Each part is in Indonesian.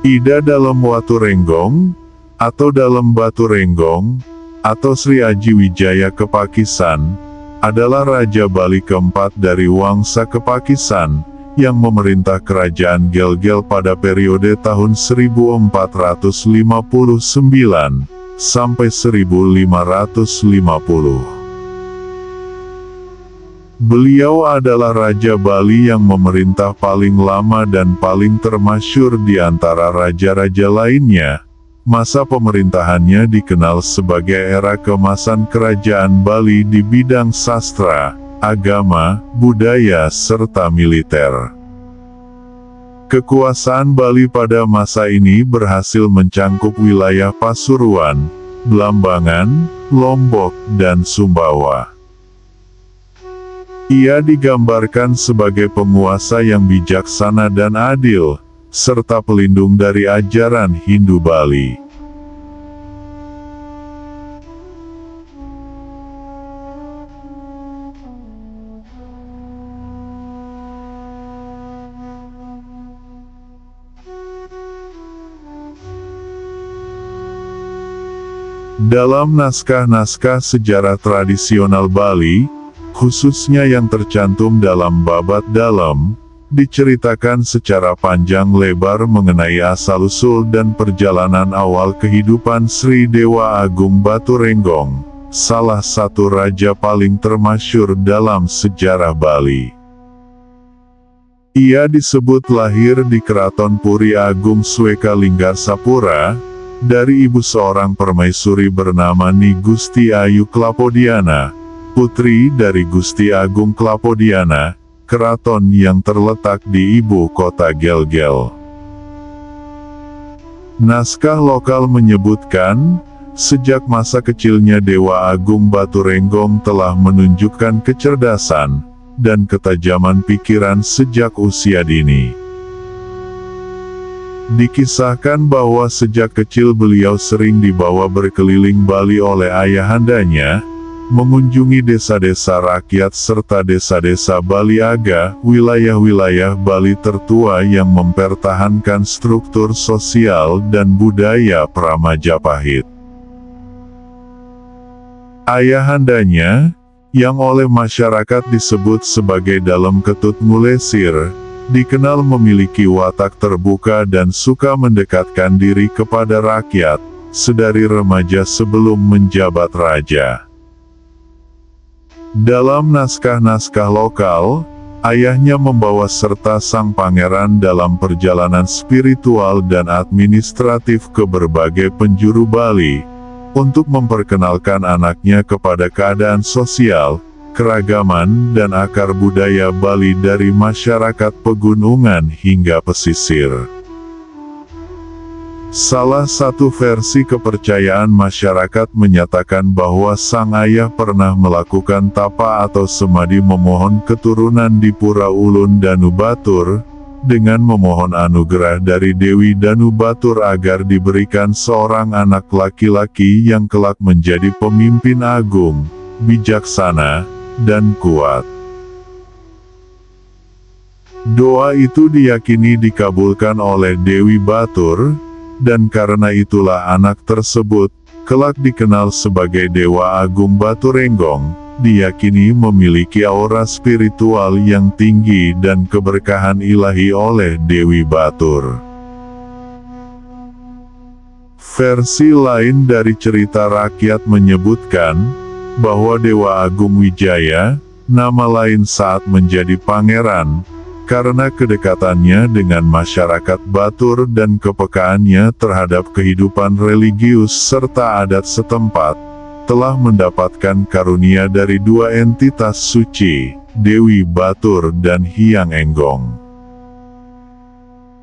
Ida Dalam Watu Renggong, atau Dalam Batu Renggong, atau Sri Aji Wijaya Kepakisan, adalah Raja Bali keempat dari Wangsa Kepakisan, yang memerintah kerajaan Gel-Gel pada periode tahun 1459 sampai 1550. Beliau adalah Raja Bali yang memerintah paling lama dan paling termasyhur di antara raja-raja lainnya. Masa pemerintahannya dikenal sebagai era keemasan kerajaan Bali di bidang sastra, agama, budaya serta militer. Kekuasaan Bali pada masa ini berhasil mencangkup wilayah Pasuruan, Blambangan, Lombok, dan Sumbawa. Ia digambarkan sebagai penguasa yang bijaksana dan adil, serta pelindung dari ajaran Hindu Bali. Dalam naskah-naskah sejarah tradisional Bali, khususnya yang tercantum dalam Babat Dalam, diceritakan secara panjang lebar mengenai asal-usul dan perjalanan awal kehidupan Sri Dewa Agung Batu Renggong, salah satu raja paling termasyhur dalam sejarah Bali. Ia disebut lahir di Keraton Puri Agung Sweka Linggarsapura, dari ibu seorang permaisuri bernama Ni Gusti Ayu Klapodiana, putri dari Gusti Agung Klapodiana, keraton yang terletak di ibu kota Gel-Gel. Naskah lokal menyebutkan, sejak masa kecilnya Dewa Agung Batu Renggong telah menunjukkan kecerdasan dan ketajaman pikiran sejak usia dini. Dikisahkan bahwa sejak kecil beliau sering dibawa berkeliling Bali oleh ayahandanya, mengunjungi desa-desa rakyat serta desa-desa Bali Aga, wilayah-wilayah Bali tertua yang mempertahankan struktur sosial dan budaya pra-Majapahit. Ayahandanya, yang oleh masyarakat disebut sebagai Dalam Ketut Ngulesir, dikenal memiliki watak terbuka dan suka mendekatkan diri kepada rakyat, sedari remaja sebelum menjabat raja. Dalam naskah-naskah lokal, ayahnya membawa serta sang pangeran dalam perjalanan spiritual dan administratif ke berbagai penjuru Bali, untuk memperkenalkan anaknya kepada keadaan sosial, keragaman dan akar budaya Bali dari masyarakat pegunungan hingga pesisir. Salah satu versi kepercayaan masyarakat menyatakan bahwa sang ayah pernah melakukan tapa atau semadi memohon keturunan di Pura Ulun Danu Batur, dengan memohon anugerah dari Dewi Danu Batur agar diberikan seorang anak laki-laki yang kelak menjadi pemimpin agung, bijaksana, dan kuat. Doa itu diyakini dikabulkan oleh Dewi Batur, dan karena itulah anak tersebut, kelak dikenal sebagai Dewa Agung Batu Renggong, diyakini memiliki aura spiritual yang tinggi dan keberkahan ilahi oleh Dewi Batur. Versi lain dari cerita rakyat menyebutkan, bahwa Dewa Agung Wijaya, nama lain saat menjadi pangeran, karena kedekatannya dengan masyarakat Batur dan kepekaannya terhadap kehidupan religius serta adat setempat, telah mendapatkan karunia dari dua entitas suci, Dewi Batur dan Hyang Enggong.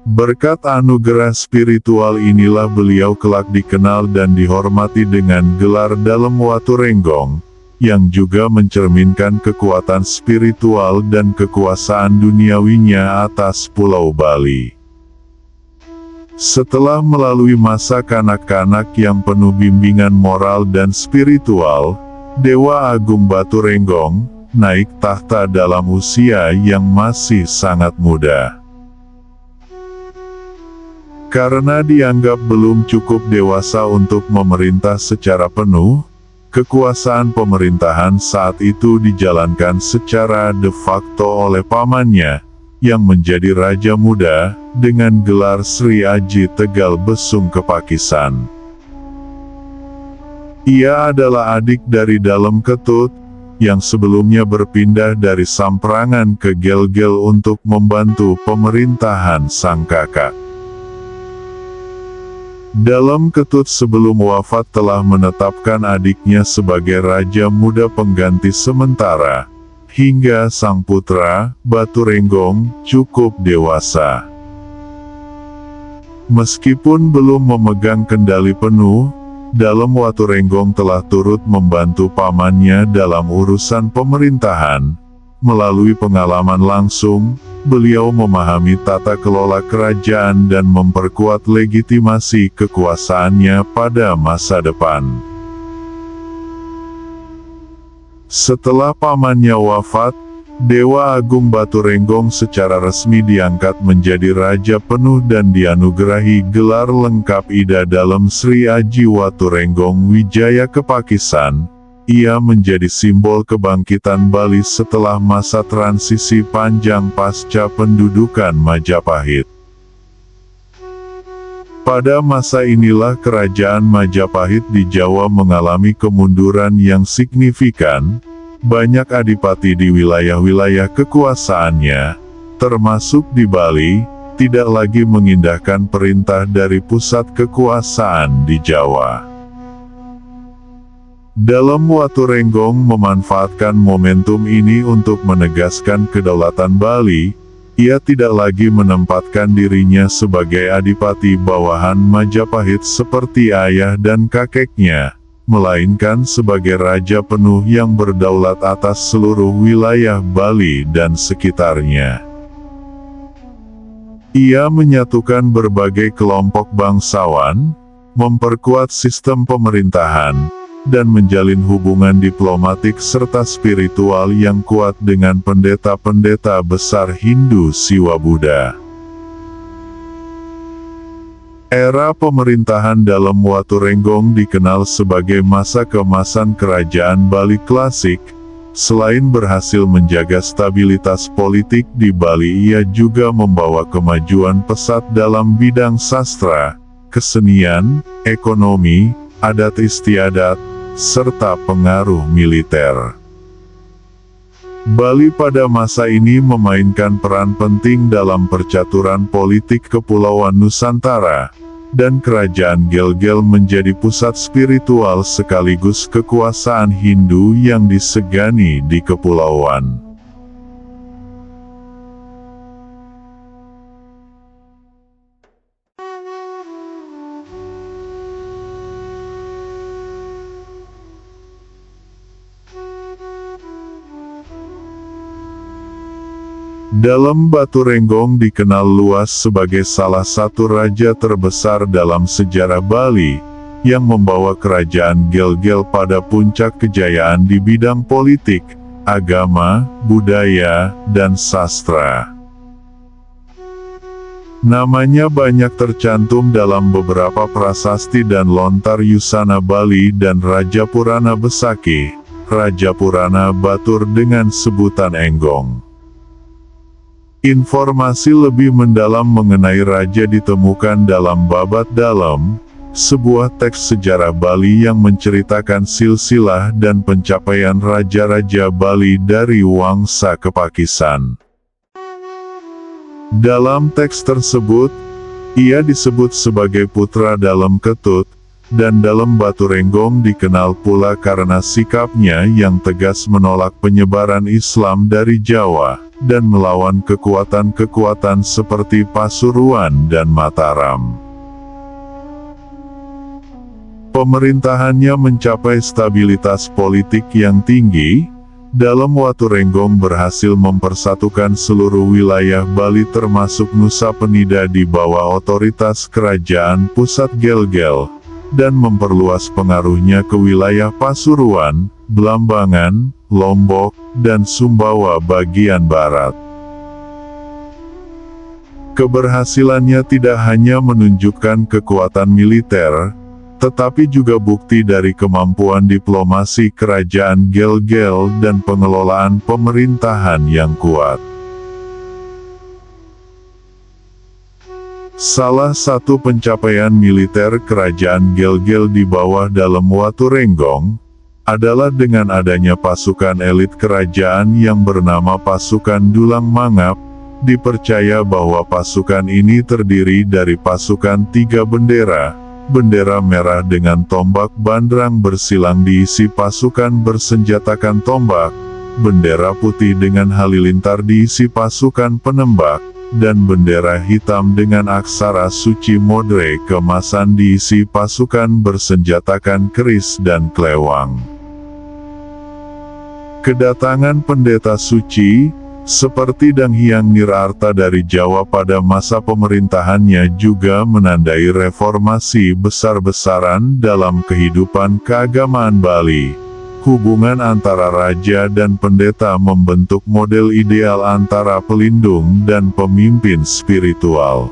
Berkat anugerah spiritual inilah beliau kelak dikenal dan dihormati dengan gelar Dalam Watu Renggong, yang juga mencerminkan kekuatan spiritual dan kekuasaan duniawinya atas Pulau Bali. Setelah melalui masa kanak-kanak yang penuh bimbingan moral dan spiritual, Dewa Agung Batu Renggong naik tahta dalam usia yang masih sangat muda. Karena dianggap belum cukup dewasa untuk memerintah secara penuh, kekuasaan pemerintahan saat itu dijalankan secara de facto oleh pamannya, yang menjadi Raja Muda, dengan gelar Sri Aji Tegal Besung Kepakisan. Ia adalah adik dari Dalem Ketut, yang sebelumnya berpindah dari Samprangan ke Gelgel untuk membantu pemerintahan sang kakak. Dalem Ketut sebelum wafat telah menetapkan adiknya sebagai Raja Muda pengganti sementara, hingga sang putra, Baturenggong, cukup dewasa. Meskipun belum memegang kendali penuh, Dalem Waturenggong telah turut membantu pamannya dalam urusan pemerintahan. Melalui pengalaman langsung, beliau memahami tata kelola kerajaan dan memperkuat legitimasi kekuasaannya pada masa depan. Setelah pamannya wafat, Dewa Agung Baturenggong secara resmi diangkat menjadi raja penuh dan dianugerahi gelar lengkap Ida Dalem Sri Aji Waturenggong Wijaya Kepakisan. Ia menjadi simbol kebangkitan Bali setelah masa transisi panjang pasca pendudukan Majapahit. Pada masa inilah kerajaan Majapahit di Jawa mengalami kemunduran yang signifikan. Banyak adipati di wilayah-wilayah kekuasaannya, termasuk di Bali, tidak lagi mengindahkan perintah dari pusat kekuasaan di Jawa. Dalem Waturenggong memanfaatkan momentum ini untuk menegaskan kedaulatan Bali. Ia tidak lagi menempatkan dirinya sebagai adipati bawahan Majapahit seperti ayah dan kakeknya, melainkan sebagai raja penuh yang berdaulat atas seluruh wilayah Bali dan sekitarnya. Ia menyatukan berbagai kelompok bangsawan, memperkuat sistem pemerintahan, dan menjalin hubungan diplomatik serta spiritual yang kuat dengan pendeta-pendeta besar Hindu Siwa Buddha. Era pemerintahan Dalem Waturenggong dikenal sebagai masa keemasan kerajaan Bali klasik. Selain berhasil menjaga stabilitas politik di Bali, ia juga membawa kemajuan pesat dalam bidang sastra, kesenian, ekonomi, adat istiadat, serta pengaruh militer. Bali pada masa ini memainkan peran penting dalam percaturan politik Kepulauan Nusantara, dan kerajaan Gelgel menjadi pusat spiritual sekaligus kekuasaan Hindu yang disegani di kepulauan. Dalem Baturenggong dikenal luas sebagai salah satu raja terbesar dalam sejarah Bali, yang membawa kerajaan Gelgel pada puncak kejayaan di bidang politik, agama, budaya, dan sastra. Namanya banyak tercantum dalam beberapa prasasti dan lontar Yusana Bali dan Raja Purana Besakih, Raja Purana Batur dengan sebutan Enggong. Informasi lebih mendalam mengenai raja ditemukan dalam Babat Dalem, sebuah teks sejarah Bali yang menceritakan silsilah dan pencapaian raja-raja Bali dari Wangsa Kepakisan. Dalam teks tersebut, ia disebut sebagai putra Dalem Ketut, dan Dalem Baturenggong dikenal pula karena sikapnya yang tegas menolak penyebaran Islam dari Jawa, dan melawan kekuatan-kekuatan seperti Pasuruan dan Mataram. Pemerintahannya mencapai stabilitas politik yang tinggi. Dalem Waturenggong berhasil mempersatukan seluruh wilayah Bali termasuk Nusa Penida di bawah otoritas kerajaan pusat Gelgel, dan memperluas pengaruhnya ke wilayah Pasuruan, Blambangan, Lombok, dan Sumbawa bagian barat. Keberhasilannya tidak hanya menunjukkan kekuatan militer, tetapi juga bukti dari kemampuan diplomasi kerajaan Gelgel dan pengelolaan pemerintahan yang kuat. Salah satu pencapaian militer kerajaan Gelgel di bawah dalam Waturenggong adalah dengan adanya pasukan elit kerajaan yang bernama pasukan Dulang Mangap. Dipercaya bahwa pasukan ini terdiri dari pasukan 3 bendera, bendera merah dengan tombak bandrang bersilang diisi pasukan bersenjatakan tombak, bendera putih dengan halilintar diisi pasukan penembak, dan bendera hitam dengan aksara suci modre kemasan diisi pasukan bersenjatakan keris dan klewang. Kedatangan pendeta suci, seperti Dang Hyang Nirarta dari Jawa pada masa pemerintahannya juga menandai reformasi besar-besaran dalam kehidupan keagamaan Bali. Hubungan antara raja dan pendeta membentuk model ideal antara pelindung dan pemimpin spiritual.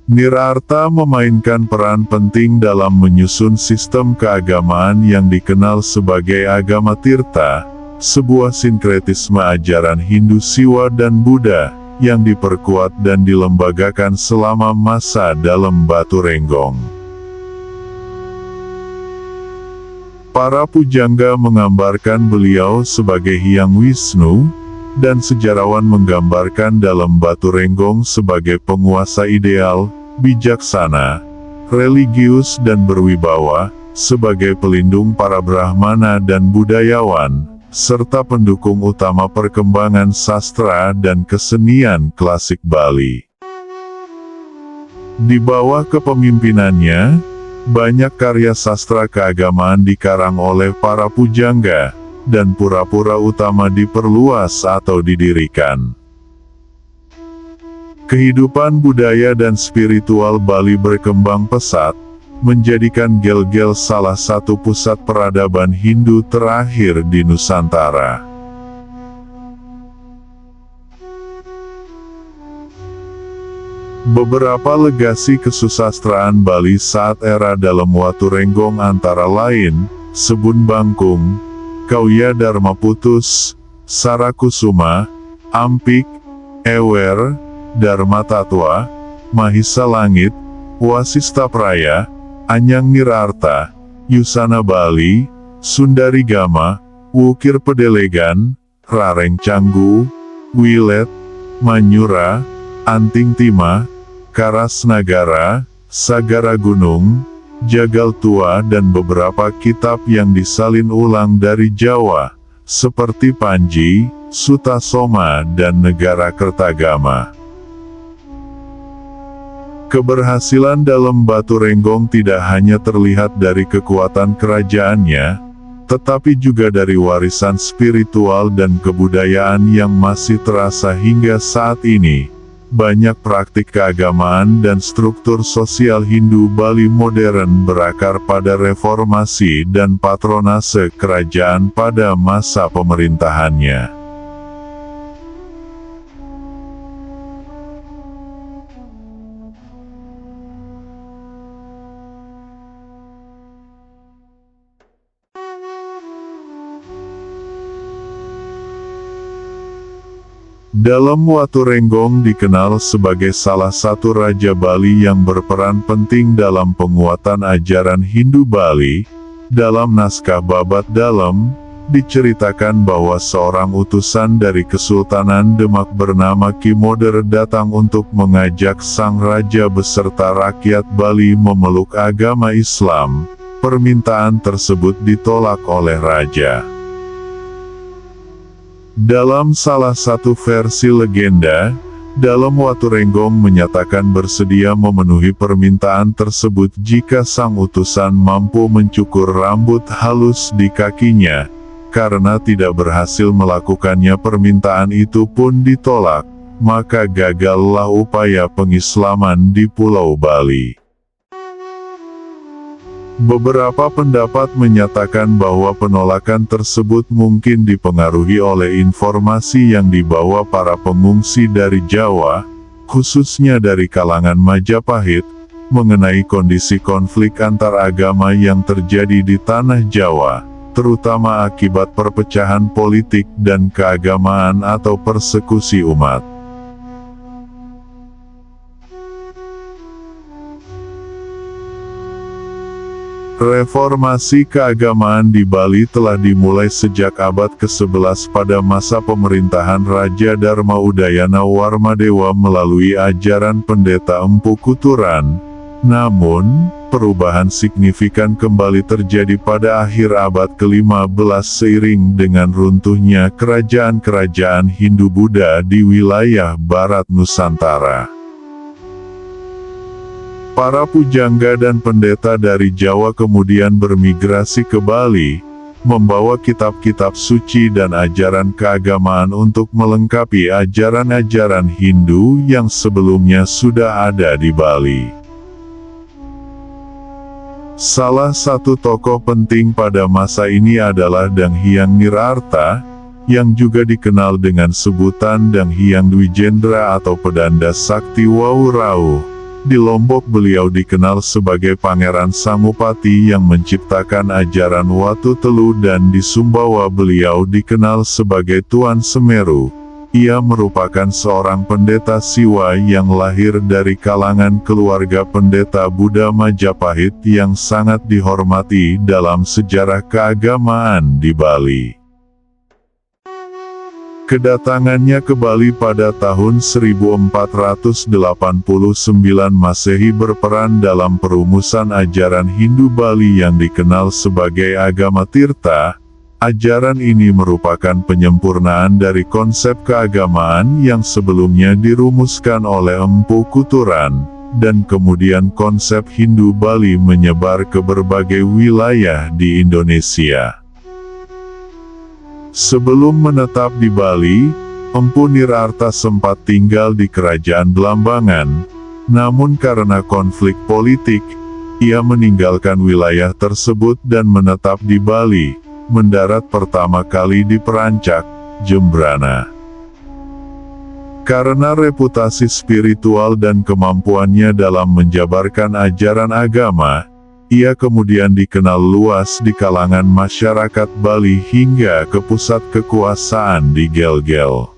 Nirarta memainkan peran penting dalam menyusun sistem keagamaan yang dikenal sebagai agama Tirta, sebuah sinkretisme ajaran Hindu Siwa dan Buddha, yang diperkuat dan dilembagakan selama masa dalam Waturenggong. Para pujangga menggambarkan beliau sebagai Hyang Wisnu, dan sejarawan menggambarkan dalam Waturenggong sebagai penguasa ideal, bijaksana, religius dan berwibawa, sebagai pelindung para Brahmana dan budayawan, serta pendukung utama perkembangan sastra dan kesenian klasik Bali. Di bawah kepemimpinannya, banyak karya sastra keagamaan dikarang oleh para pujangga, dan pura-pura utama diperluas atau didirikan. Kehidupan budaya dan spiritual Bali berkembang pesat, menjadikan Gelgel salah satu pusat peradaban Hindu terakhir di Nusantara. Beberapa legasi kesusastraan Bali saat era dalam Waturenggong antara lain, Sebun Bangkung, Kauya Dharma Putus, Sarakusuma, Ampik, Ewer, Dharma Tatwa, Mahisa Langit, Wasista Praya, Anyang Nirarta, Yusana Bali, Sundari Gama, Wukir Pedelegan, Rareng Canggu, Wilet, Manyura, Anting Tima, Karas Nagara, Sagara Gunung, Jagal Tua dan beberapa kitab yang disalin ulang dari Jawa, seperti Panji, Sutasoma dan Negara Kertagama. Keberhasilan dalam Waturenggong tidak hanya terlihat dari kekuatan kerajaannya, tetapi juga dari warisan spiritual dan kebudayaan yang masih terasa hingga saat ini. Banyak praktik keagamaan dan struktur sosial Hindu Bali modern berakar pada reformasi dan patronase kerajaan pada masa pemerintahannya. Dalam Waturenggong dikenal sebagai salah satu Raja Bali yang berperan penting dalam penguatan ajaran Hindu Bali. Dalam naskah Babat Dalam, diceritakan bahwa seorang utusan dari Kesultanan Demak bernama Ki Moder datang untuk mengajak sang raja beserta rakyat Bali memeluk agama Islam. Permintaan tersebut ditolak oleh raja. Dalam salah satu versi legenda, dalam Waturenggong menyatakan bersedia memenuhi permintaan tersebut jika sang utusan mampu mencukur rambut halus di kakinya. Karena tidak berhasil melakukannya, permintaan itu pun ditolak, maka gagallah upaya pengislaman di Pulau Bali. Beberapa pendapat menyatakan bahwa penolakan tersebut mungkin dipengaruhi oleh informasi yang dibawa para pengungsi dari Jawa, khususnya dari kalangan Majapahit, mengenai kondisi konflik antar agama yang terjadi di tanah Jawa, terutama akibat perpecahan politik dan keagamaan atau persekusi umat. Reformasi keagamaan di Bali telah dimulai sejak abad ke-11 pada masa pemerintahan Raja Dharma Udayana Warmadewa melalui ajaran Pendeta Empu Kuturan. Namun, perubahan signifikan kembali terjadi pada akhir abad ke-15 seiring dengan runtuhnya kerajaan-kerajaan Hindu-Buddha di wilayah Barat Nusantara. Para pujangga dan pendeta dari Jawa kemudian bermigrasi ke Bali, membawa kitab-kitab suci dan ajaran keagamaan untuk melengkapi ajaran-ajaran Hindu yang sebelumnya sudah ada di Bali. Salah satu tokoh penting pada masa ini adalah Dang Hyang Nirarta, yang juga dikenal dengan sebutan Dang Hyang Dwijendra atau Pedanda Sakti Wawurau. Di Lombok beliau dikenal sebagai Pangeran Sangupati yang menciptakan ajaran Watu Telu dan di Sumbawa beliau dikenal sebagai Tuan Semeru. Ia merupakan seorang pendeta Siwa yang lahir dari kalangan keluarga pendeta Buddha Majapahit yang sangat dihormati dalam sejarah keagamaan di Bali. Kedatangannya ke Bali pada tahun 1489 Masehi berperan dalam perumusan ajaran Hindu Bali yang dikenal sebagai agama Tirta. Ajaran ini merupakan penyempurnaan dari konsep keagamaan yang sebelumnya dirumuskan oleh Empu Kuturan, dan kemudian konsep Hindu Bali menyebar ke berbagai wilayah di Indonesia. Sebelum menetap di Bali, Empu Nirarta sempat tinggal di Kerajaan Blambangan, namun karena konflik politik, ia meninggalkan wilayah tersebut dan menetap di Bali, mendarat pertama kali di Perancak, Jembrana. Karena reputasi spiritual dan kemampuannya dalam menjabarkan ajaran agama, ia kemudian dikenal luas di kalangan masyarakat Bali hingga ke pusat kekuasaan di Gelgel.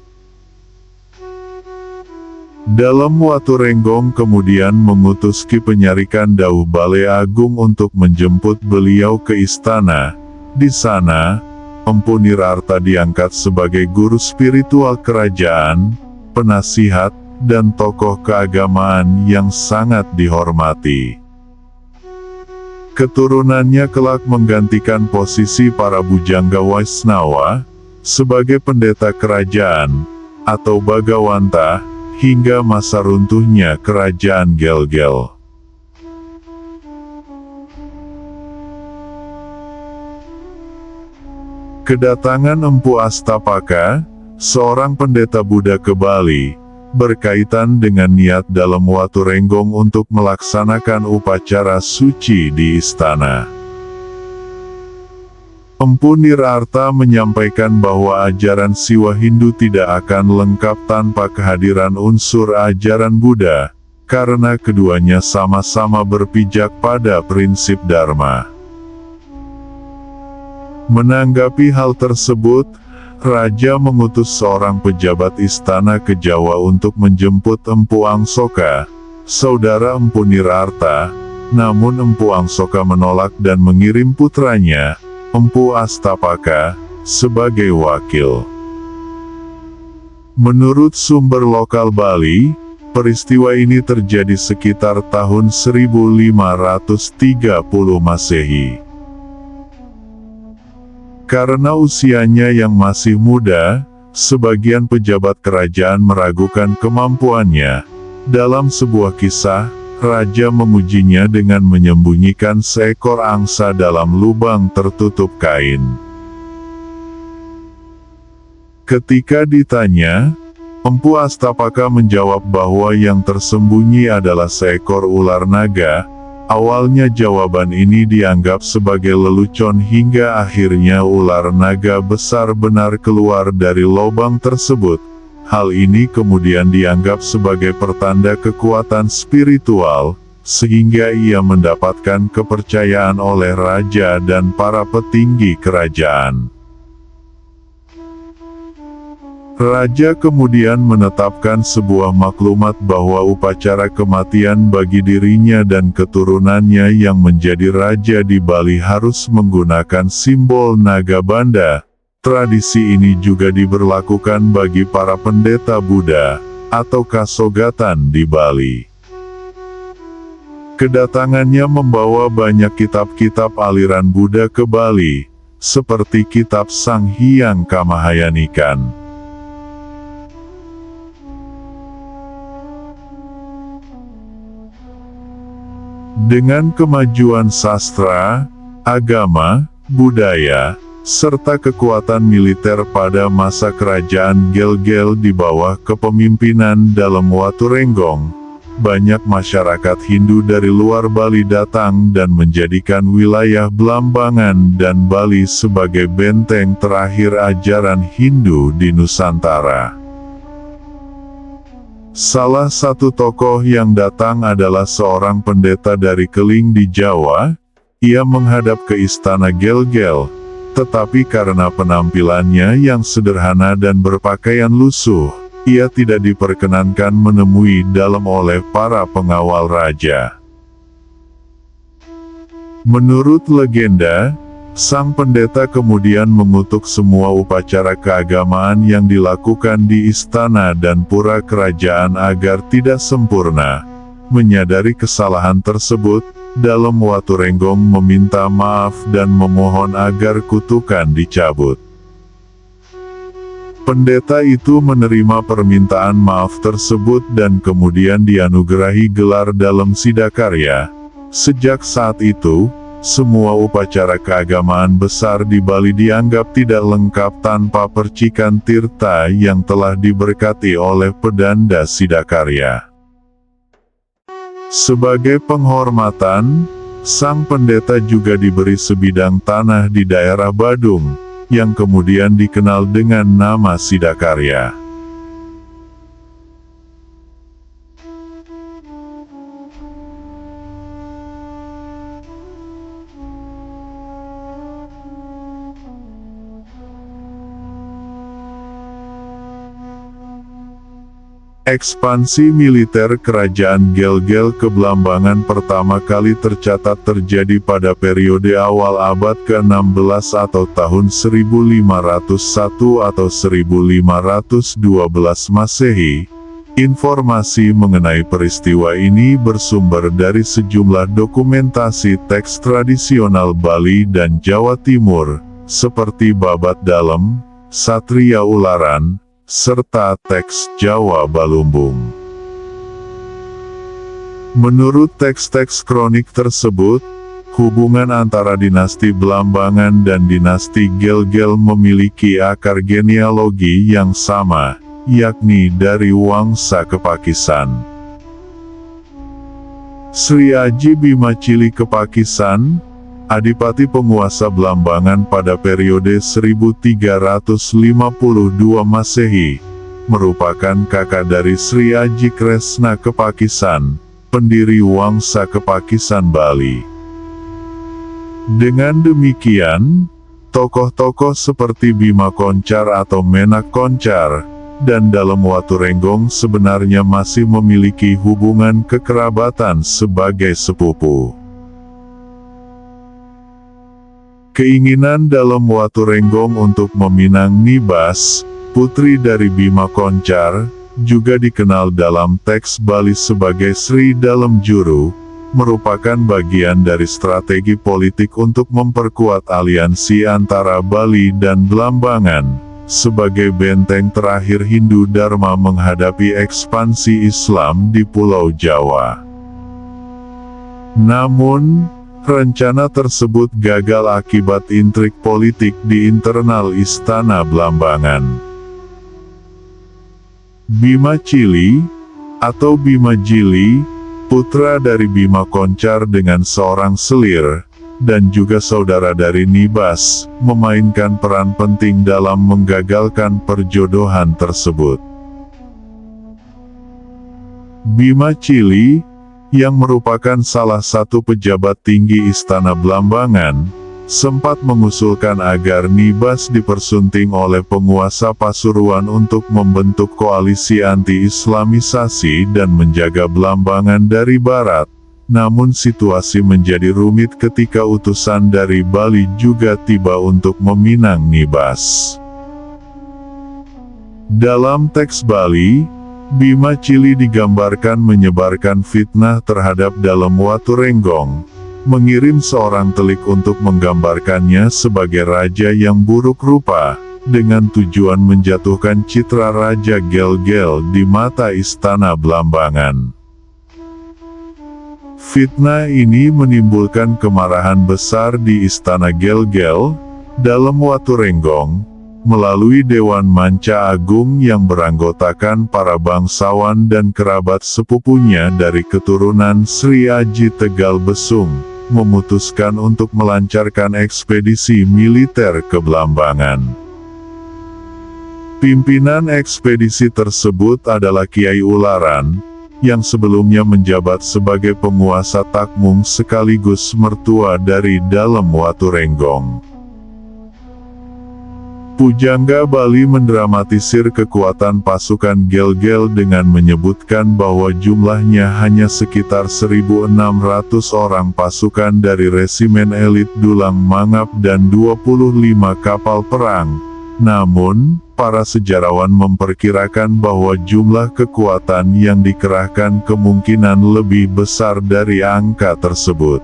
Dalam Watu Renggong kemudian mengutus Ki Penyarikan Dauh Bale Agung untuk menjemput beliau ke istana. Di sana, Empu Nirarta diangkat sebagai guru spiritual kerajaan, penasihat, dan tokoh keagamaan yang sangat dihormati. Keturunannya kelak menggantikan posisi para Bujangga Waisnawa, sebagai pendeta kerajaan, atau Bagawanta, hingga masa runtuhnya kerajaan Gelgel. Kedatangan Empu Astapaka, seorang pendeta Buddha ke Bali, berkaitan dengan niat dalam Watu Renggong untuk melaksanakan upacara suci di istana. Empu Nirarta menyampaikan bahwa ajaran Siwa Hindu tidak akan lengkap tanpa kehadiran unsur ajaran Buddha, karena keduanya sama-sama berpijak pada prinsip Dharma. Menanggapi hal tersebut, Raja mengutus seorang pejabat istana ke Jawa untuk menjemput Empu Angsoka, saudara Empu Nirarta, namun Empu Angsoka menolak dan mengirim putranya, Empu Astapaka, sebagai wakil. Menurut sumber lokal Bali, peristiwa ini terjadi sekitar tahun 1530 Masehi. Karena usianya yang masih muda, sebagian pejabat kerajaan meragukan kemampuannya. Dalam sebuah kisah, raja mengujinya dengan menyembunyikan seekor angsa dalam lubang tertutup kain. Ketika ditanya, Empu Astapaka menjawab bahwa yang tersembunyi adalah seekor ular naga, Awalnya jawaban ini dianggap sebagai lelucon hingga akhirnya ular naga besar benar keluar dari lubang tersebut. Hal ini kemudian dianggap sebagai pertanda kekuatan spiritual, sehingga ia mendapatkan kepercayaan oleh raja dan para petinggi kerajaan. Raja kemudian menetapkan sebuah maklumat bahwa upacara kematian bagi dirinya dan keturunannya yang menjadi raja di Bali harus menggunakan simbol naga banda. Tradisi ini juga diberlakukan bagi para pendeta Buddha, atau kasogatan di Bali. Kedatangannya membawa banyak kitab-kitab aliran Buddha ke Bali, seperti kitab Sang Hyang Kamahayanikan. Dengan kemajuan sastra, agama, budaya, serta kekuatan militer pada masa kerajaan Gel-Gel di bawah kepemimpinan Dalem Waturenggong, banyak masyarakat Hindu dari luar Bali datang dan menjadikan wilayah Blambangan dan Bali sebagai benteng terakhir ajaran Hindu di Nusantara. Salah satu tokoh yang datang adalah seorang pendeta dari Keling di Jawa. Ia menghadap ke istana Gel-Gel, tetapi karena penampilannya yang sederhana dan berpakaian lusuh, ia tidak diperkenankan menemui Dalem oleh para pengawal raja. Menurut legenda, sang pendeta kemudian mengutuk semua upacara keagamaan yang dilakukan di istana dan pura kerajaan agar tidak sempurna. Menyadari kesalahan tersebut, Dalem Waturenggong meminta maaf dan memohon agar kutukan dicabut. Pendeta itu menerima permintaan maaf tersebut dan kemudian dianugerahi gelar Dalem Sidakarya. Sejak saat itu, semua upacara keagamaan besar di Bali dianggap tidak lengkap tanpa percikan tirta yang telah diberkati oleh Pedanda Sidakarya. Sebagai penghormatan, sang pendeta juga diberi sebidang tanah di daerah Badung, yang kemudian dikenal dengan nama Sidakarya. Ekspansi militer kerajaan Gel-Gel ke Blambangan pertama kali tercatat terjadi pada periode awal abad ke-16 atau tahun 1501 atau 1512 Masehi. Informasi mengenai peristiwa ini bersumber dari sejumlah dokumentasi teks tradisional Bali dan Jawa Timur, seperti Babat Dalem, Satria Ularan, serta teks Jawa Balumbung. Menurut teks-teks kronik tersebut, hubungan antara dinasti Blambangan dan dinasti Gel-Gel memiliki akar genealogi yang sama, yakni dari Wangsa Kepakisan. Sri Aji Bima Cili Kepakisan, adipati penguasa Blambangan pada periode 1352 Masehi, merupakan kakak dari Sri Aji Kresna Kepakisan, pendiri Wangsa Kepakisan Bali. Dengan demikian, tokoh-tokoh seperti Bima Koncar atau Menak Koncar, dan Dalem Waturenggong sebenarnya masih memiliki hubungan kekerabatan sebagai sepupu. Keinginan Dalem Waturenggong untuk meminang Nibas, putri dari Bima Koncar, juga dikenal dalam teks Bali sebagai Sri Dalem Juru, merupakan bagian dari strategi politik untuk memperkuat aliansi antara Bali dan Blambangan, sebagai benteng terakhir Hindu Dharma menghadapi ekspansi Islam di Pulau Jawa. Namun, rencana tersebut gagal akibat intrik politik di internal Istana Blambangan. Bima Cili, atau Bima Jili, putra dari Bima Koncar dengan seorang selir, dan juga saudara dari Nibas, memainkan peran penting dalam menggagalkan perjodohan tersebut. Bima Cili, yang merupakan salah satu pejabat tinggi Istana Blambangan, sempat mengusulkan agar Nibas dipersunting oleh penguasa Pasuruan untuk membentuk koalisi anti-Islamisasi dan menjaga Blambangan dari barat. Namun situasi menjadi rumit ketika utusan dari Bali juga tiba untuk meminang Nibas. Dalam teks Bali, Bima Cili digambarkan menyebarkan fitnah terhadap Dalem Waturenggong, mengirim seorang telik untuk menggambarkannya sebagai raja yang buruk rupa, dengan tujuan menjatuhkan citra Raja Gel-Gel di mata Istana Blambangan. Fitnah ini menimbulkan kemarahan besar di Istana Gel-Gel, Dalem Waturenggong, melalui Dewan Manca Agung yang beranggotakan para bangsawan dan kerabat sepupunya dari keturunan Sri Aji Tegal Besung, memutuskan untuk melancarkan ekspedisi militer ke Blambangan. Pimpinan ekspedisi tersebut adalah Kiai Ularan, yang sebelumnya menjabat sebagai penguasa Takmung sekaligus mertua dari Dalem Waturenggong. Pujangga Bali mendramatisir kekuatan pasukan Gel-Gel dengan menyebutkan bahwa jumlahnya hanya sekitar 1.600 orang pasukan dari resimen elit Dulang Mangap dan 25 kapal perang. Namun, para sejarawan memperkirakan bahwa jumlah kekuatan yang dikerahkan kemungkinan lebih besar dari angka tersebut.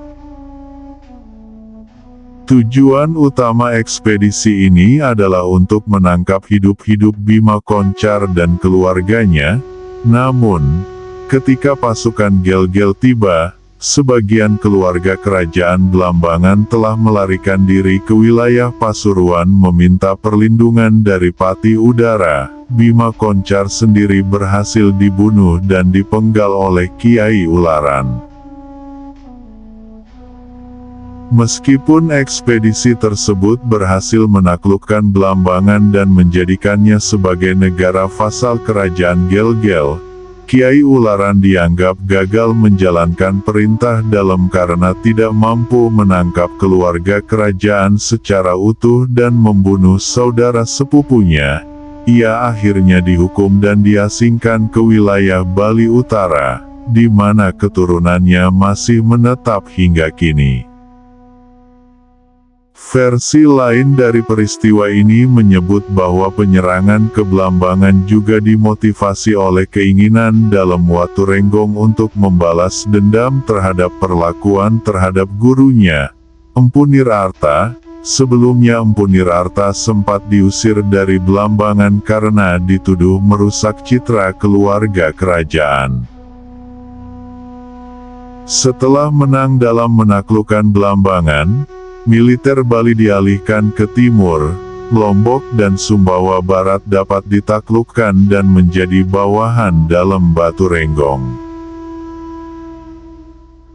Tujuan utama ekspedisi ini adalah untuk menangkap hidup-hidup Bima Koncar dan keluarganya. Namun, ketika pasukan Gel-Gel tiba, sebagian keluarga kerajaan Blambangan telah melarikan diri ke wilayah Pasuruan meminta perlindungan dari Pati Udara. Bima Koncar sendiri berhasil dibunuh dan dipenggal oleh Kiai Ularan. Meskipun ekspedisi tersebut berhasil menaklukkan Blambangan dan menjadikannya sebagai negara vasal kerajaan Gel-Gel, Kiai Ularan dianggap gagal menjalankan perintah Dalem karena tidak mampu menangkap keluarga kerajaan secara utuh dan membunuh saudara sepupunya. Ia akhirnya dihukum dan diasingkan ke wilayah Bali Utara, di mana keturunannya masih menetap hingga kini. Versi lain dari peristiwa ini menyebut bahwa penyerangan ke Blambangan juga dimotivasi oleh keinginan Dalem Waturenggong untuk membalas dendam terhadap perlakuan terhadap gurunya, Empu Nirarta. Sebelumnya Empu Nirarta sempat diusir dari Blambangan karena dituduh merusak citra keluarga kerajaan. Setelah menang dalam menaklukkan Blambangan, militer Bali dialihkan ke timur, Lombok dan Sumbawa Barat dapat ditaklukkan dan menjadi bawahan Dalem Waturenggong.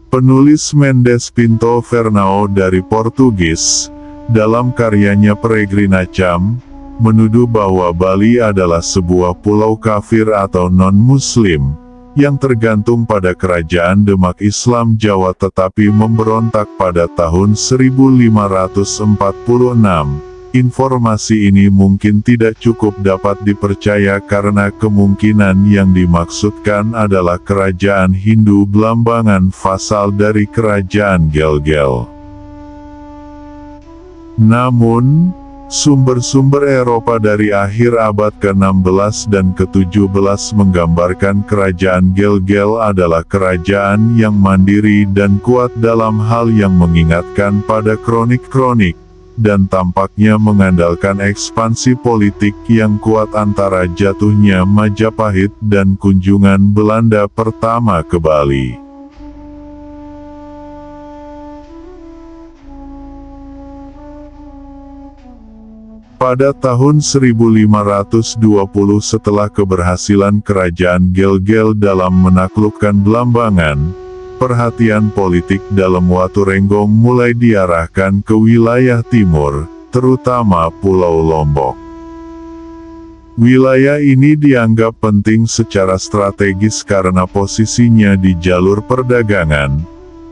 Penulis Mendes Pinto Fernão dari Portugis, dalam karyanya Peregrinacam, menuduh bahwa Bali adalah sebuah pulau kafir atau non-muslim, yang tergantung pada kerajaan Demak Islam Jawa tetapi memberontak pada tahun 1546. Informasi ini mungkin tidak cukup dapat dipercaya karena kemungkinan yang dimaksudkan adalah kerajaan Hindu Blambangan vasal dari kerajaan Gel-Gel. Namun, sumber-sumber Eropa dari akhir abad ke-16 dan ke-17 menggambarkan kerajaan Gel-Gel adalah kerajaan yang mandiri dan kuat dalam hal yang mengingatkan pada kronik-kronik, dan tampaknya mengandalkan ekspansi politik yang kuat antara jatuhnya Majapahit dan kunjungan Belanda pertama ke Bali. Pada tahun 1520 setelah keberhasilan kerajaan Gel-Gel dalam menaklukkan Blambangan, perhatian politik dalam Waturenggong mulai diarahkan ke wilayah timur, terutama Pulau Lombok. Wilayah ini dianggap penting secara strategis karena posisinya di jalur perdagangan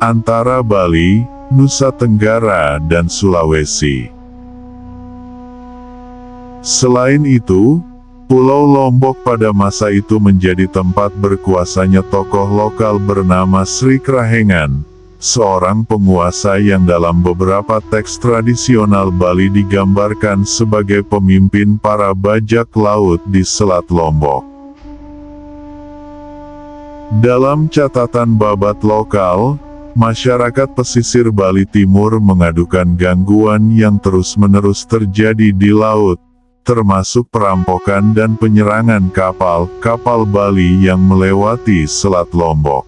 antara Bali, Nusa Tenggara, dan Sulawesi. Selain itu, Pulau Lombok pada masa itu menjadi tempat berkuasanya tokoh lokal bernama Sri Krahengan, seorang penguasa yang dalam beberapa teks tradisional Bali digambarkan sebagai pemimpin para bajak laut di Selat Lombok. Dalam catatan babat lokal, masyarakat pesisir Bali Timur mengadukan gangguan yang terus-menerus terjadi di laut, termasuk perampokan dan penyerangan kapal Bali yang melewati Selat Lombok.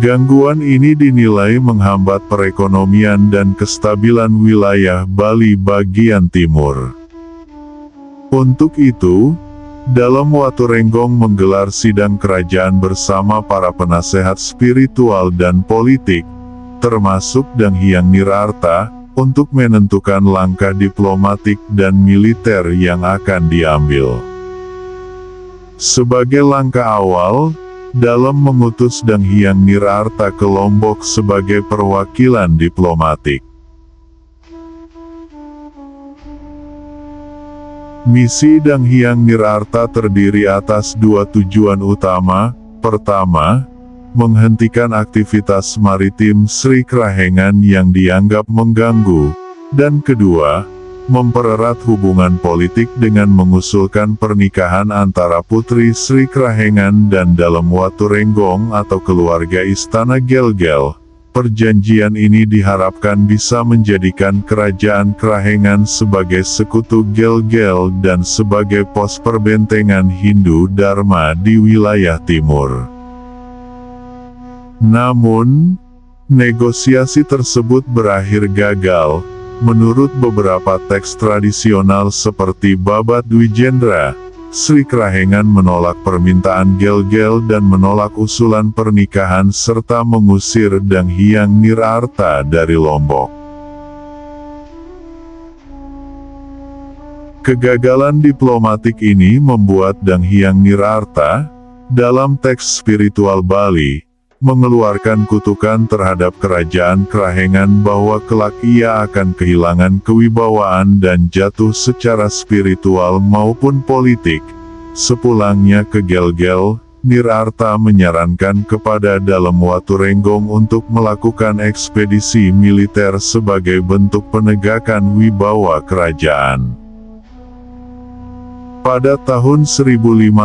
Gangguan ini dinilai menghambat perekonomian dan kestabilan wilayah Bali bagian timur. Untuk itu, dalam Waturenggong menggelar sidang kerajaan bersama para penasehat spiritual dan politik, termasuk Dang Hyang Nirarta, untuk menentukan langkah diplomatik dan militer yang akan diambil. Sebagai langkah awal, dalam mengutus Dang Hyang Nirarta ke Lombok sebagai perwakilan diplomatik. Misi Dang Hyang Nirarta terdiri atas dua tujuan utama. Pertama, menghentikan aktivitas maritim Sri Krahengan yang dianggap mengganggu, dan kedua, mempererat hubungan politik dengan mengusulkan pernikahan antara Putri Sri Krahengan dan Dalem Waturenggong atau keluarga Istana Gel-Gel. Perjanjian ini diharapkan bisa menjadikan kerajaan Krahengan sebagai sekutu Gel-Gel dan sebagai pos perbentengan Hindu Dharma di wilayah timur. Namun, negosiasi tersebut berakhir gagal. Menurut beberapa teks tradisional seperti Babat Dwijendra, Sri Krahengan menolak permintaan Gel-Gel dan menolak usulan pernikahan serta mengusir Dang Hyang Nirarta dari Lombok. Kegagalan diplomatik ini membuat Dang Hyang Nirarta, dalam teks spiritual Bali, mengeluarkan kutukan terhadap kerajaan Krahengan bahwa kelak ia akan kehilangan kewibawaan dan jatuh secara spiritual maupun politik. Sepulangnya ke Gel-Gel, Nirarta menyarankan kepada Dalem Waturenggong untuk melakukan ekspedisi militer sebagai bentuk penegakan wibawa kerajaan. Pada tahun 1520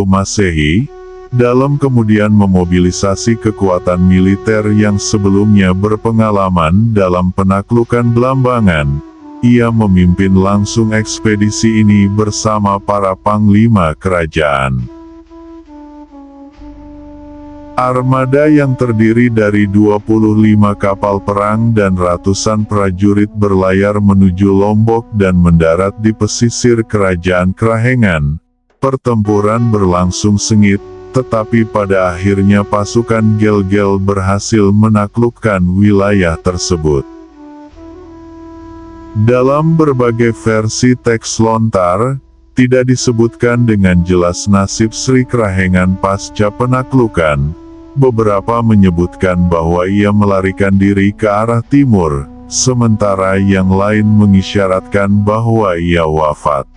Masehi, Dalem kemudian memobilisasi kekuatan militer yang sebelumnya berpengalaman dalam penaklukan Belambangan. Ia memimpin langsung ekspedisi ini bersama para panglima kerajaan. Armada yang terdiri dari 25 kapal perang dan ratusan prajurit berlayar menuju Lombok dan mendarat di pesisir kerajaan Krahengan. Pertempuran berlangsung sengit, tetapi pada akhirnya pasukan Gel-Gel berhasil menaklukkan wilayah tersebut. Dalam berbagai versi teks lontar, tidak disebutkan dengan jelas nasib Sri Krahengan pasca penaklukan. Beberapa menyebutkan bahwa ia melarikan diri ke arah timur, sementara yang lain mengisyaratkan bahwa ia wafat.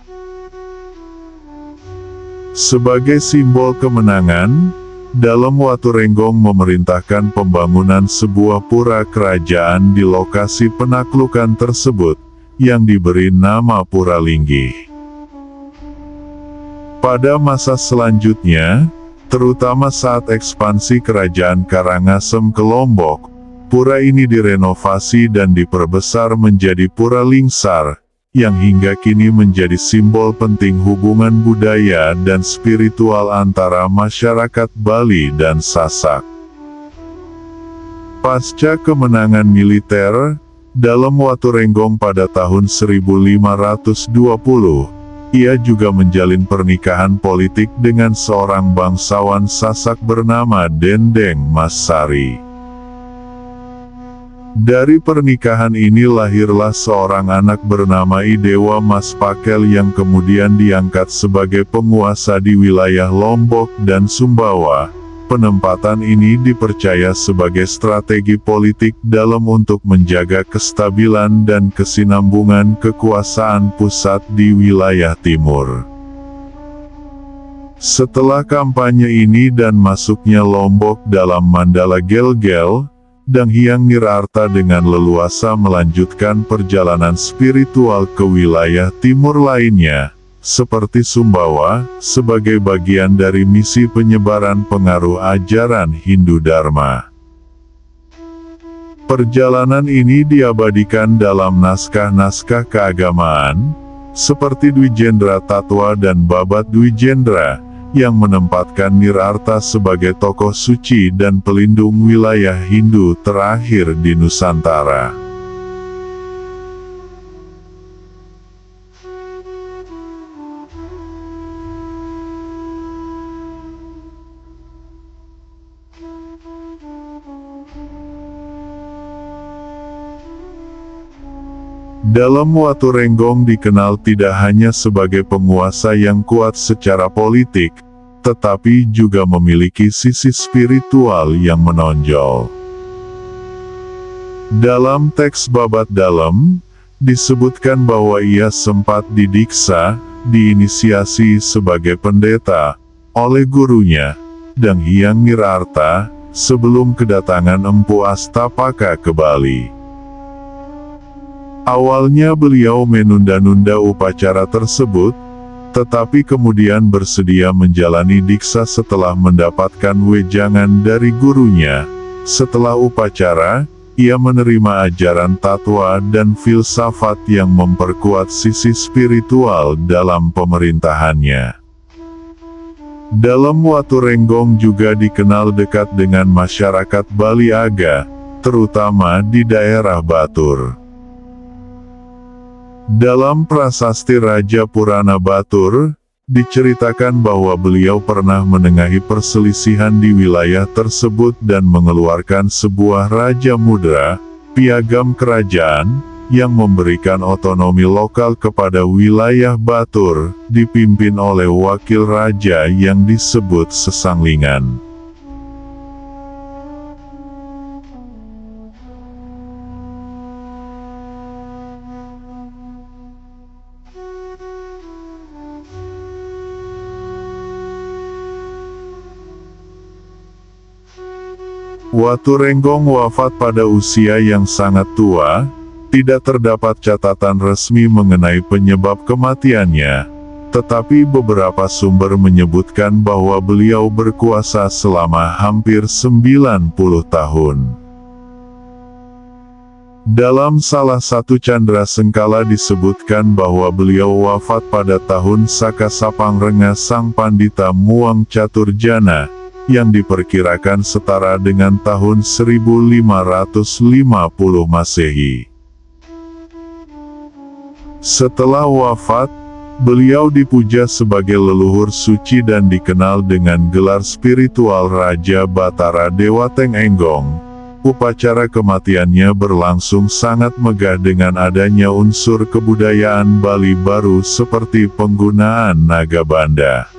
Sebagai simbol kemenangan, Dalem Waturenggong memerintahkan pembangunan sebuah pura kerajaan di lokasi penaklukan tersebut, yang diberi nama Pura Linggih. Pada masa selanjutnya, terutama saat ekspansi kerajaan Karangasem ke Lombok, pura ini direnovasi dan diperbesar menjadi Pura Lingsar, yang hingga kini menjadi simbol penting hubungan budaya dan spiritual antara masyarakat Bali dan Sasak. Pasca kemenangan militer, Dalem Waturenggong pada tahun 1520, ia juga menjalin pernikahan politik dengan seorang bangsawan Sasak bernama Dendeng Mas Sari. Dari pernikahan ini lahirlah seorang anak bernama Idewa Mas Pakel yang kemudian diangkat sebagai penguasa di wilayah Lombok dan Sumbawa. Penempatan ini dipercaya sebagai strategi politik dalam untuk menjaga kestabilan dan kesinambungan kekuasaan pusat di wilayah timur. Setelah kampanye ini dan masuknya Lombok dalam Mandala Gel-Gel, Dang Hyang Nirarta dengan leluasa melanjutkan perjalanan spiritual ke wilayah timur lainnya, seperti Sumbawa, sebagai bagian dari misi penyebaran pengaruh ajaran Hindu Dharma. Perjalanan ini diabadikan dalam naskah-naskah keagamaan, seperti Dwijendra Tatwa dan Babat Dwijendra, yang menempatkan Nirarta sebagai tokoh suci dan pelindung wilayah Hindu terakhir di Nusantara. Dalam Watu Renggong dikenal tidak hanya sebagai penguasa yang kuat secara politik, tetapi juga memiliki sisi spiritual yang menonjol. Dalam teks Babat Dalam, disebutkan bahwa ia sempat didiksa, diinisiasi sebagai pendeta, oleh gurunya, Dang Hyang Nirarta, sebelum kedatangan Empu Astapaka ke Bali. Awalnya beliau menunda-nunda upacara tersebut, tetapi kemudian bersedia menjalani diksa setelah mendapatkan wejangan dari gurunya. Setelah upacara, ia menerima ajaran tatwa dan filsafat yang memperkuat sisi spiritual dalam pemerintahannya. Dalam Watu Renggong juga dikenal dekat dengan masyarakat Bali Aga, terutama di daerah Batur. Dalam prasasti Raja Purana Batur, diceritakan bahwa beliau pernah menengahi perselisihan di wilayah tersebut dan mengeluarkan sebuah Raja Mudra, piagam kerajaan, yang memberikan otonomi lokal kepada wilayah Batur, dipimpin oleh wakil raja yang disebut Sesanglingan. Watu Renggong wafat pada usia yang sangat tua, tidak terdapat catatan resmi mengenai penyebab kematiannya, tetapi beberapa sumber menyebutkan bahwa beliau berkuasa selama hampir 90 tahun. Dalam salah satu candra sengkala disebutkan bahwa beliau wafat pada tahun Saka Sapangrenga Sang Pandita Muang Caturjana, yang diperkirakan setara dengan tahun 1550 Masehi. Setelah wafat, beliau dipuja sebagai leluhur suci dan dikenal dengan gelar spiritual Raja Batara Dewa Teng Enggong. Upacara kematiannya berlangsung sangat megah dengan adanya unsur kebudayaan Bali baru seperti penggunaan naga banda.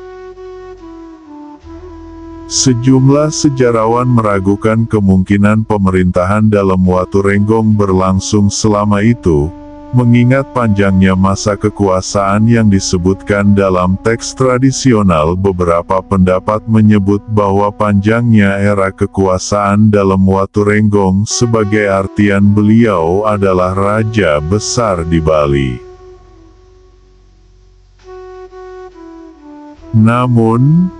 Sejumlah sejarawan meragukan kemungkinan pemerintahan dalam Watu Renggong berlangsung selama itu, mengingat panjangnya masa kekuasaan yang disebutkan dalam teks tradisional. Beberapa pendapat menyebut bahwa panjangnya era kekuasaan dalam Watu Renggong sebagai artian beliau adalah raja besar di Bali. Namun,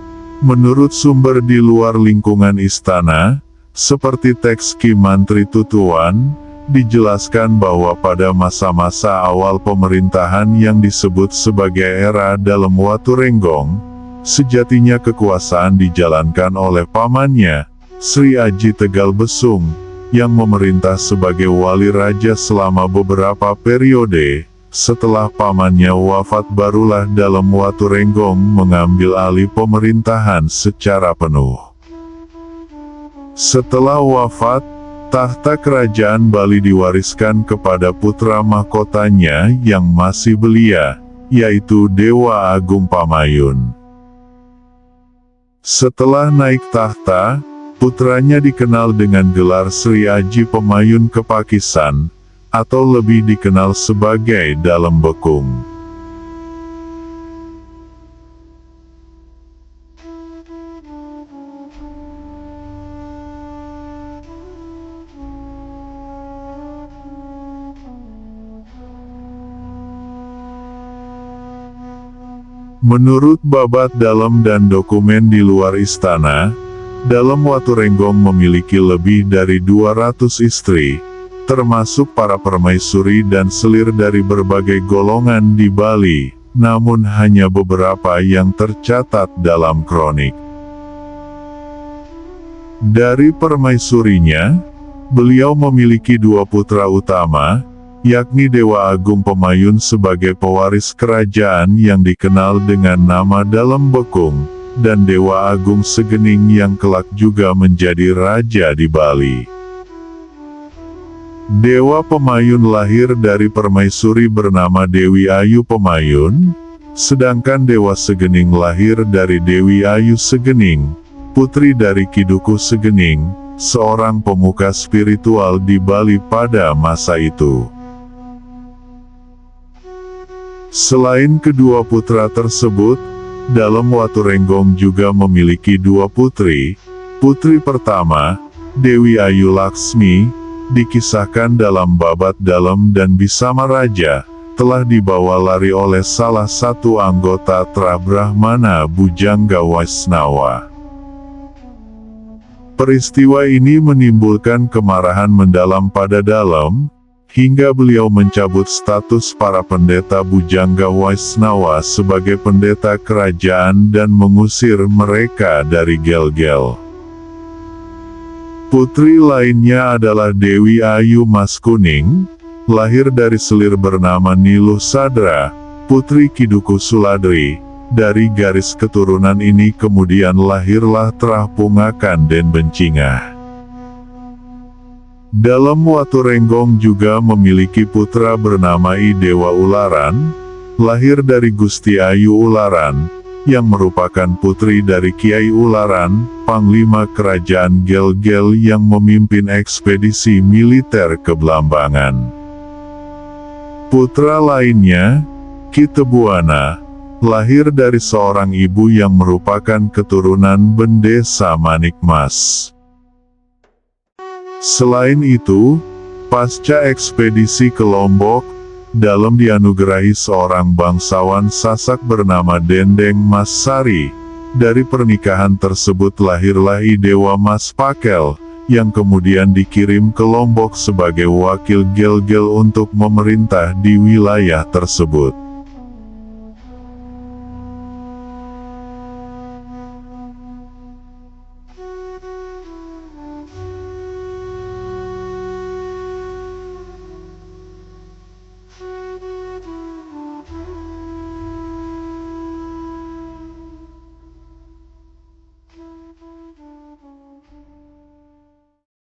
menurut sumber di luar lingkungan istana, seperti teks Ki Mantri Tutuan, dijelaskan bahwa pada masa-masa awal pemerintahan yang disebut sebagai era dalam Watu Renggong, sejatinya kekuasaan dijalankan oleh pamannya, Sri Aji Tegal Besung, yang memerintah sebagai wali raja selama beberapa periode, setelah pamannya wafat barulah Dalem Waturenggong mengambil alih pemerintahan secara penuh. Setelah wafat, tahta kerajaan Bali diwariskan kepada putra mahkotanya yang masih belia, yaitu Dewa Agung Pamayun. Setelah naik tahta, putranya dikenal dengan gelar Sri Aji Pamayun Kepakisan, atau lebih dikenal sebagai Dalem Bekung. Menurut babat Dalem dan dokumen di luar istana, Dalem Waturenggong memiliki lebih dari 200 istri, termasuk para permaisuri dan selir dari berbagai golongan di Bali, namun hanya beberapa yang tercatat dalam kronik. Dari permaisurinya, beliau memiliki 2 putra utama, yakni Dewa Agung Pamayun sebagai pewaris kerajaan yang dikenal dengan nama Dalem Bekung, dan Dewa Agung Segening yang kelak juga menjadi raja di Bali. Dewa Pamayun lahir dari permaisuri bernama Dewi Ayu Pamayun, sedangkan Dewa Segening lahir dari Dewi Ayu Segening, putri dari Kiduku Segening, seorang pemuka spiritual di Bali pada masa itu. Selain kedua putra tersebut, Dalem Waturenggong juga memiliki 2 putri. Putri pertama, Dewi Ayu Laksmi, dikisahkan dalam babat Dalem dan Bisama Raja, telah dibawa lari oleh salah satu anggota Trabrahmana Bujangga Waisnawa. Peristiwa ini menimbulkan kemarahan mendalam pada Dalem, hingga beliau mencabut status para pendeta Bujangga Waisnawa sebagai pendeta kerajaan dan mengusir mereka dari Gel-Gel. Putri lainnya adalah Dewi Ayu Mas Kuning, lahir dari selir bernama Niluh Sadra, putri Kiduku Suladri. Dari garis keturunan ini kemudian lahirlah Trah Pungakan dan Bencingah. Dalem Waturenggong juga memiliki putra bernama I Dewa Ularan, lahir dari Gusti Ayu Ularan, yang merupakan putri dari Kiai Ularan, Panglima Kerajaan Gel-Gel yang memimpin ekspedisi militer ke Blambangan. Putra lainnya, Ki Tebuana, lahir dari seorang ibu yang merupakan keturunan Bendesa Manikmas. Selain itu, pasca ekspedisi ke Lombok, Dalem dianugerahi seorang bangsawan Sasak bernama Dendeng Mas Sari. Dari pernikahan tersebut lahirlah I Dewa Mas Pakel, yang kemudian dikirim ke Lombok sebagai wakil Gel-Gel untuk memerintah di wilayah tersebut.